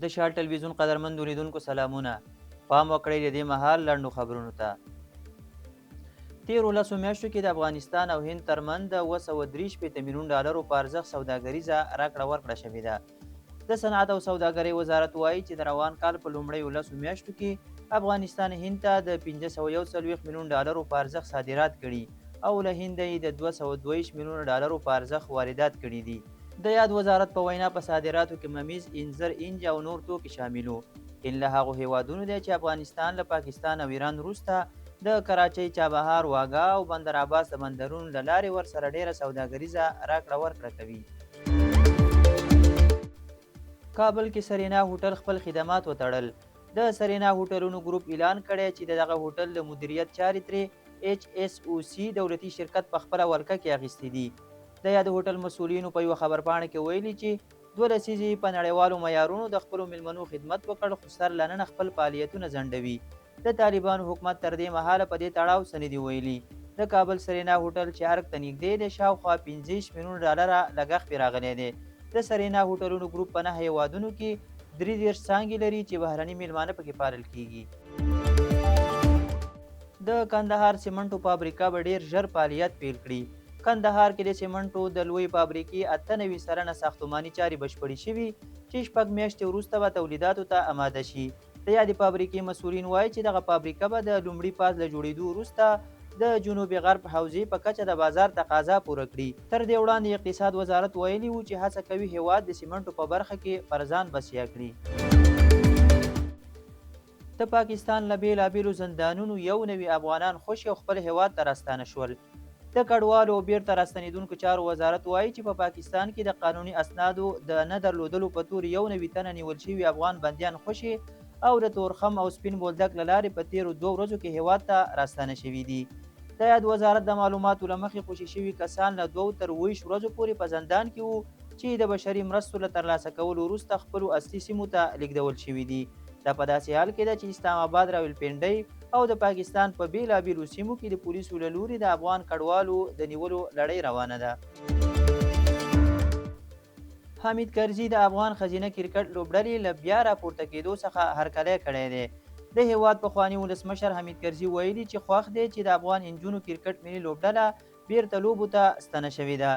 د شال ټلویزیون قدرمند لیدونکو سلامونه. پام وکړئ د دې مهال لنډو خبرونو ته. تیرو لسو میاشتو کې د افغانستان او هند ترمنځ د 263 میلیون ډالرو په ارزښت سوداګریزه راکړه ورکړه شوې ده. د صنعت او سوداګرۍ وزارت وایي چې د روان کال په لومړیو لسو میاشتو کې افغانستان هند ته د 541 میلیون ډالرو په ارزښت صادرات کړي او له هند یې د 222 میلیون ډالرو په ارزښت واردات کړي دي. د یاد وزارت په وینا په صادراتو کې ممیز، انځر، انج او نور توکي شامل وو. هند له هغو هیوادونو دی چې افغانستان له پاکستان او ایران وروسته د کراچۍ، چابهار، واګا او بندر عباس د بندرونو له لارې ورسره ډیره سوداګریزه راکړه ورکړه کوي. کابل کې سرینا هوټل خپل خدمات وتړل. د سرینا هوټلونو ګروپ اعلان کړی چې دغه هوټل د مدیریت چارې ترې HSOC دولتي شرکت په خپله ولکه کې اخیستې دي. د یاد هوټل مسؤلینو په یوه خبرپاڼه کې ویلي چې 2 لسیزې په نړیوالو معیارونو د خپلو میلمنو خدمت وکړ، خو سر له ننه خپل فعالیتونه ځنډوي. د طالبانو حکومت تر دې مهاله په دې تړاو څه نه دي ویلي. د کابل سرینا هوټل چې ارګ ته نږدې دی شاوخوا 15 میلیون ډالره لګښت پرې راغلی دی. د سرینا هوټلونو ګروپ په 9 هیوادونو کې 33 څانګې لري چې بهرني میلمانه پکې پالل کیږي. د کندهار سیمنټو فابریکه به ډیر ژر فعالیت پیل کړي. کندهار کې د سیمنټو د لوی فابریکې 98 سلنه ساختماني چارې بشپړې شوي چې 6 میاشتې وروسته به تولیداتو ته آماده شي. د یادې فابریکې مسؤلین وایي چې دغه فابریکه به د لومړي فاز له جوړېدو وروسته د جنوبي غرب حوزې په کچه د بازار تقاضا پوره کړي. تر دې وړاندې اقتصاد وزارت ویلي و چې هڅه کوي هیواد د سیمنټو په برخه کې پر ځان بسیا کړي. د پاکستان له بېلابېلو زندانونو یو نوي افغانان خوشي او خپل هیواد ته راستانه شول. د کډوالو او بیرته راستنېدونکو چارو وزارت وایي چې په پاکستان کې د قانوني اسنادو د نه درلودلو په تور یو نوي تنه نیول شوي افغان بندیان خوشي او د تورخم او سپین بولدک له لارې په تیرو 2 ورځو کې هیواد ته راستانه شوي دي. د یاد وزارت د معلوماتو له مخې خوشي شوي کسان له 2 تر 20 ورځو پورې په زندان کې وو چې د بشري مرستو له ترلاسه کولو وروسته خپلو اصلي سیمو ته لیږدول شوي دي. دا په داسې حال کې ده چې اسلام آباد، راولپنډۍ او د پاکستان په بیلابیلو سیمو کې د پولیسو له لوري د افغان کډوالو د نیولو لړۍ روانه ده. حمید کرزي د افغان ښځینه کرکټ لوبډلې له بیا راپورته کېدو څخه هرکلی کړی دی. د هیواد پخواني ولسمشر حمید کرزي ویلي چې خوښ دی چې د افغان نجونو کرکټ ملي لوبډله بیرته لوبو ته ستنه شوې ده.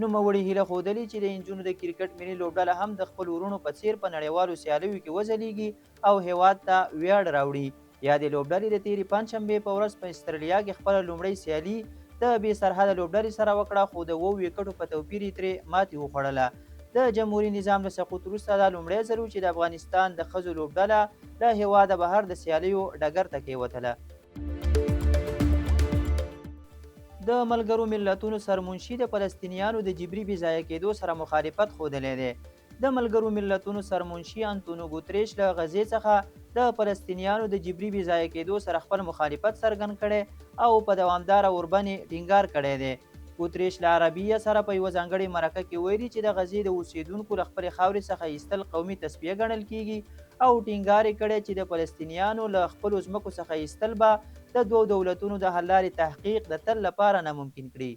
نوموړي هیله ښودلې چې د نجونو د کرکټ ملي لوبډله هم د خپل ورونو په څیر په نړیوالو سیالیو کې وځلیږي او هیواد ته ویاړ راوړي. یادې لوبډلې د تېرې پنجشنبې په ورځ په استرالیا کې خپله لومړۍ سیالي د بې سرحده لوبډلې سره وکړه، خو د 7 ویکټو په توپیر یې ترې ماتې وخوړله. د جمهوري نظام له سقوط وروسته دا لومړی ځل و چې د افغانستان د ښځو لوبډله له هیواده بهر د سیالیو ډګر ته کېوتله. د ملګرو ملتونو سرمنشي د فلسطینیانو د جبري بې ځایه کېدو سره مخالفت ښودلی دی. د ملګرو ملتونو سرمنشي انتونیو ګوتریش له غزې څخه د فلسطینیانو د جبري بې ځایه کېدو سره خپل مخالفت څرګند کړی او په دوامداره وربنې ټینګار کړی دی. ګوتریش له عربیه سره په یوه ځانګړې مرکه کې ویلي چې د غزې د اوسیدونکو له خپلې خاورې څخه ایستل قومي تصفیه ګڼل کیږي او ټینګار یې کړی چې د فلسطینیانو له خپلو ځمکو څخه ایستل به د 2 دولتونو د حل لارې تحقیق د تل لپاره ناممکن کړي.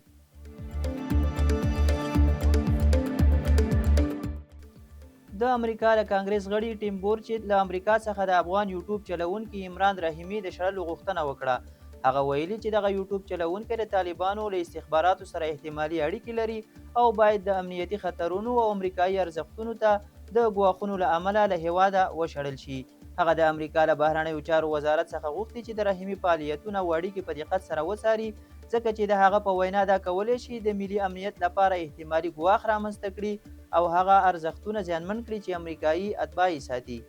د امریکا له کانګرس غړي ټیم بورچ له امریکا څخه د افغان یوټیوب چلوونکي عمران رحیمي د شړلو غوښتنه وکړه. هغه ویلي چې دغه یوټیوب چلوونکی د طالبانو له استخباراتو سره احتمالي اړیکې لري او باید د امنیتي خطرونو او امریکایي ارزښتونو ته د ګواښونو له امله له هیواده وشړل شي. هغه د امریکا له بهرنیو چارو وزارت څخه غوښتي چې د رحیمي فعالیتونه او اړیکې په دقت سره وڅاري، ځکه چې د هغه په وینا دا کولی شي د ملي امنیت لپاره احتمالي ګواښ رامنځته کړي او هغه ارزښتونه زیانمن کړي چې امریکایي اتباع یې ساتي.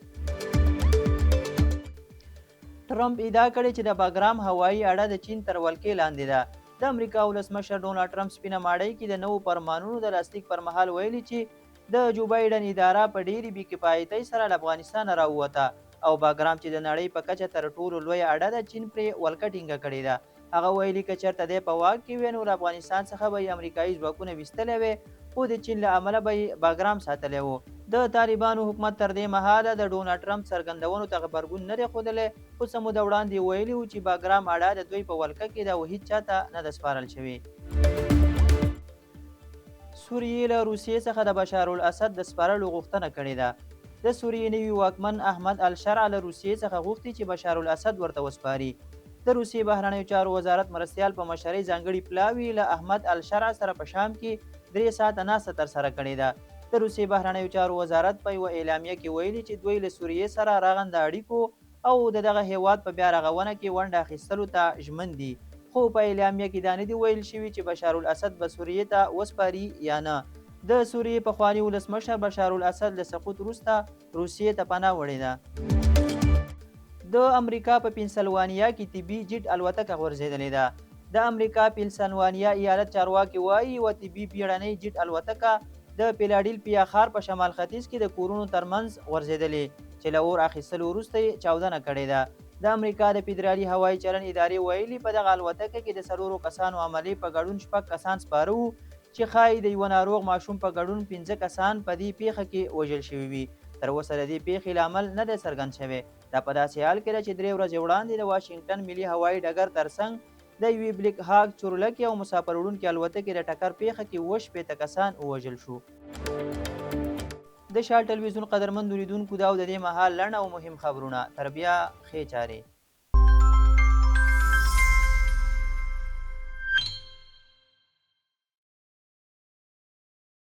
ټرمپ ادعا کړې چې د باګرام هوایي اډه د چین تر ولکې لاندې ده. د امریکا ولسمشر ډونالډ ټرمپ سپینه ماڼۍ کې د نوو فرمانونو د لاسلیک پر مهال ویلي چې د جو بایډن اداره په ډېرې بې کفایتۍ سره له افغانستانه راووته او باګرام چې د نړۍ په کچه تر ټولو لویه اډه ده چین پرې ولکه ټینګه کړې ده. هغه ویلي که چېرته دی په واک کې وی نو له افغانستان څخه به یې امریکایي ځواکونه ویستلی وی، خو د چین له امله به یې باګرام ساتلی و. د طالبانو حکومت تر دې مهاله د ډونالډ ټرمپ څرګندونو ته غبرګون نه دی ښودلی، خو څه موده وړاندې ویلي و چې باګرام اډه د دوی په ولکه کې ده او هیڅ چاته نه ده سپارل شوې. سوریې له روسیې څخه د بشار الاسد د سپارلو غوښتنه کړې ده. د سوریې نوي واکمن احمد الشرع له روسیې څخه غوښتي چې بشار الاسد ورته وسپاري. د روسیې بهرنیو چارو وزارت مرستیال په مشرۍ ځانګړي پلاوي له احمد الشرع سره په شام کې 3 ساعته ناسته ترسره کړې ده. د روسیې بهرنیو چارو وزارت په یوه اعلامیه کې ویلي چې دوی له سوریې سره رغنده اړیکو او د دغه هیواد په بیا رغونه کې ونډه اخیستلو ته ژمن دي. خو په اعلامیه کې دا نه دي ویل شوي چې بشار الاسد به سوریې ته وسپاري یا نه. د سوریې پخواني ولسمشر بشار الاسد له سقوط وروسته روسیې ته پناه وړې ده. د امریکا په پنسلوانیا کې طبي جیټ الوتکه غورځېدلې ده. د امریکا پنسلوانیا ایالت چارواکي وایي یوه طبي بیړنۍ جیټ الوتکه د پیلاډلفیا ښار په شمال ختیځ کې د کورونو ترمنځ غورځېدلې چې له اور اخیستلو وروسته یې چاودنه کړې ده. د امریکا د فدرالي هوایي چلن ادارې ویلي په دغه الوتکه کې د 4 کسانو عملې په ګډون 6 کسان سپاره وو چې ښایي د یوه ناروغ ماشوم په ګډون 15 کسان په دې پیښه کې وژل شوي وي. تر اوسه د دې پیښې لامل نه دی څرګند شوی. دا په داسې حال کې ده چې 3 ورځې وړاندې د واشنګټن ملي هوایي ډګر ترڅنګ د یوې بلیک هاک چورلکې او مسافر وړونکې الوتکې د ټکر پیښه کې 18 کسان ووژل شو. د شال ټلویزیون قدرمن لیدونکو دا او د دې مهال لنډ او مهم خبرونه. تر بیا ښې چارې.